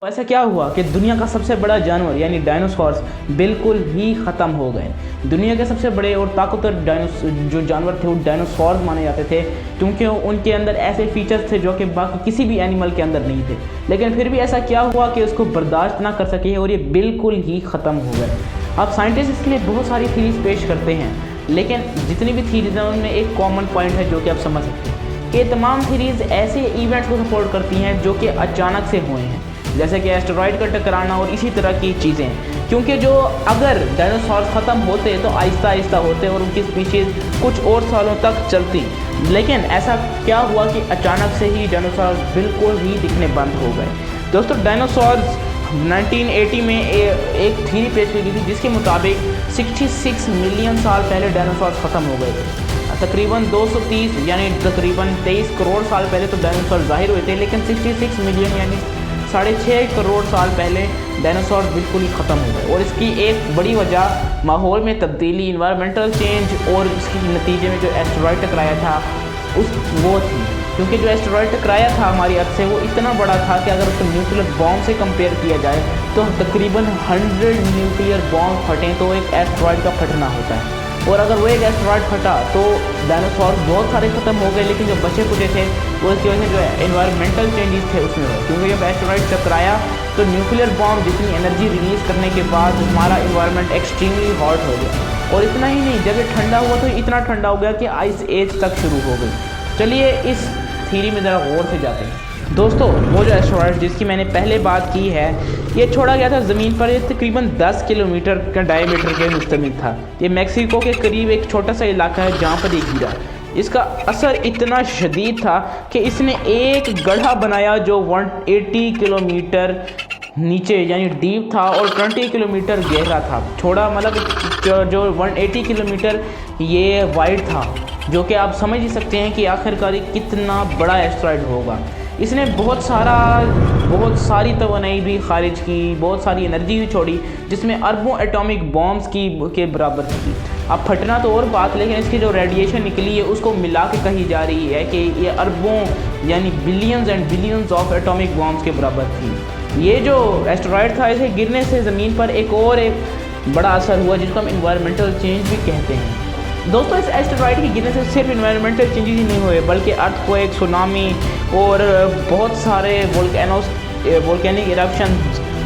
तो ऐसा क्या हुआ कि दुनिया का सबसे बड़ा जानवर यानी डायनासोर्स बिल्कुल ही ख़त्म हो गए। दुनिया के सबसे बड़े और ताकतवर जो जानवर थे वो डायनासोर्स माने जाते थे, क्योंकि उनके अंदर ऐसे फीचर्स थे जो कि बाकी किसी भी एनिमल के अंदर नहीं थे। लेकिन फिर भी ऐसा क्या हुआ कि उसको बर्दाश्त ना कर सके और ये बिल्कुल ही ख़त्म हो गए। अब साइंटिस्ट इसके लिए बहुत सारी थीरीज पेश करते हैं, लेकिन जितनी भी थीरीज हैं उनमें एक कॉमन पॉइंट है जो कि आप समझ सकते हैं कि तमाम थीरीज ऐसे इवेंट्स को सपोर्ट करती हैं जो कि अचानक से हुए हैं, जैसे कि एस्टेरॉयड का टकराना और इसी तरह की चीज़ें। क्योंकि जो अगर डायनासोर ख़त्म होते तो आहिस्ता आहिस्ता होते और उनकी स्पीशीज़ कुछ और सालों तक चलती, लेकिन ऐसा क्या हुआ कि अचानक से ही डायनासोर बिल्कुल ही दिखने बंद हो गए। दोस्तों, डायनासोर्स 1980 में एक थ्योरी पेश की गई थी जिसके मुताबिक 66 मिलियन साल पहले डायनासोर ख़त्म हो गए थे। तकरीबन 230 यानी तकरीबन 23 करोड़ साल पहले तो डायनासोर ज़ाहिर हुए थे, लेकिन 66 मिलियन यानी 6.5 करोड़ साल पहले डायनासोर बिल्कुल ही ख़त्म हो गए। और इसकी एक बड़ी वजह माहौल में तब्दीली, इन्वायरमेंटल चेंज और इसके नतीजे में जो एस्टेरॉयड टकराया था वो थी। क्योंकि जो एस्टेरॉयड टकराया था हमारी अर्थ से वो इतना बड़ा था कि अगर उसको न्यूक्लियर बॉम्ब से कंपेयर किया जाए तो तकरीबन 100 न्यूक्लियर बॉम्ब फटें तो एक एस्टेरॉयड का फटना होता है। और अगर वो एक एस्टेरॉयड फटा तो डायनासोर बहुत सारे ख़त्म हो गए, लेकिन जो बचे कुचे थे वो इसकी वजह से जो है एनवायरमेंटल चेंजेस थे उसमें हुए। क्योंकि जब एस्टेरॉयड टकराया तो न्यूक्लियर बॉम्ब जितनी एनर्जी रिलीज़ करने के बाद हमारा इन्वायरमेंट एक्सट्रीमली हॉट हो गया। और इतना ही नहीं, जब ये ठंडा हुआ तो इतना ठंडा हो गया कि आइस एज तक शुरू हो गई। चलिए इस थ्योरी में ज़रा गौर से जाते हैं। दोस्तों, वो जो एस्टेरॉयड जिसकी मैंने पहले बात की है, ये छोड़ा गया था ज़मीन पर। ये तकरीबन 10 किलोमीटर का डायमीटर के मुश्तमिल था। ये मैक्सिको के करीब एक छोटा सा इलाका है जहाँ पर ये गिरा। इसका असर इतना शदीद था कि इसने एक गड्ढा बनाया जो 180 किलोमीटर नीचे यानी डीप था और 20 किलोमीटर गहरा था। छोड़ा मतलब जो 180 किलोमीटर ये वाइड था, जो कि आप समझ ही सकते हैं कि आखिरकार कितना बड़ा एस्टेरॉयड होगा। इसने बहुत सारी तवानाई भी खारिज की, बहुत सारी एनर्जी भी छोड़ी, जिसमें अरबों एटॉमिक बॉम्ब्स के बराबर थी। अब फटना तो और बात, लेकिन इसकी जो रेडिएशन निकली है उसको मिला के कही जा रही है कि ये अरबों यानी billions and billions of atomic bombs के बराबर थी। ये जो एस्टेरॉयड था, इसे गिरने से ज़मीन पर एक बड़ा असर हुआ जिसको हम इन्वायरमेंटल चेंज भी कहते हैं। दोस्तों, इस एस्टेरॉयड के गिरने से सिर्फ इन्वायरमेंटल चेंजेस ही नहीं हुए, बल्कि अर्थक्वेक, सुनामी और बहुत सारे वोल्केनिक इरप्शन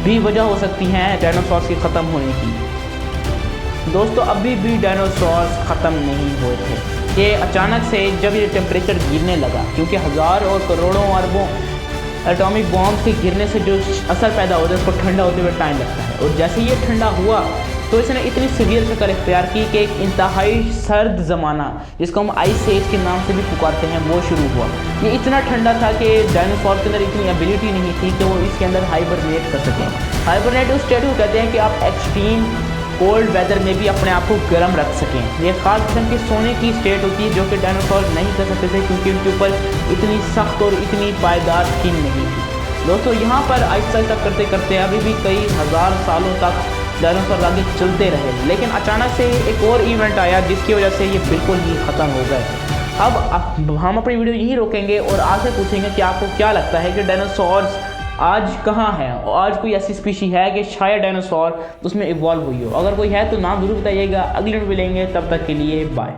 भी वजह हो सकती हैं डायनासोर्स के ख़त्म होने की। दोस्तों, अभी भी डायनासोर्स ख़त्म नहीं हुए थे। ये अचानक से जब ये टेम्परेचर गिरने लगा, क्योंकि हज़ार और करोड़ों अरबों एटॉमिक बॉम्ब के गिरने से जो असर पैदा होता है उसको ठंडा होते हुए टाइम लगता है। और जैसे ये ठंडा हुआ तो इसने इतनी सीवियर शक्ल इख्तियार की कि एक इंतहाई सर्द ज़माना, जिसको हम आइस एज के नाम से भी पुकारते हैं, वो शुरू हुआ। ये इतना ठंडा था कि डायनासोर के अंदर इतनी एबिलिटी नहीं थी कि वो इसके अंदर हाइबरनेट कर सकें। हाइबरनेट उस स्टेट को कहते हैं कि आप एक्सट्रीम कोल्ड वेदर में भी अपने आप को गर्म रख सकें। ये ख़ास किस्म की सोने की स्टेट होती है जो कि डायनासोर नहीं कर सकते थे, क्योंकि उनके ऊपर इतनी सख्त और इतनी पायदार स्किन नहीं थी। दोस्तों, यहाँ पर आहिस्ता आहिस्ता करते करते अभी भी कई हज़ार सालों तक डायनासोर आगे चलते रहे, लेकिन अचानक से एक और इवेंट आया जिसकी वजह से ये बिल्कुल ही ख़त्म हो गए। अब हम अपनी वीडियो यहीं रोकेंगे और आपसे पूछेंगे कि आपको क्या लगता है कि डायनासोर्स आज कहाँ है, और आज कोई ऐसी स्पीशी है कि शायद डायनासोर उसमें इवॉल्व हुई हो। अगर कोई है तो नाम ज़रूर बताइएगा। अगले वीडियो मिलेंगे, तब तक के लिए बाय।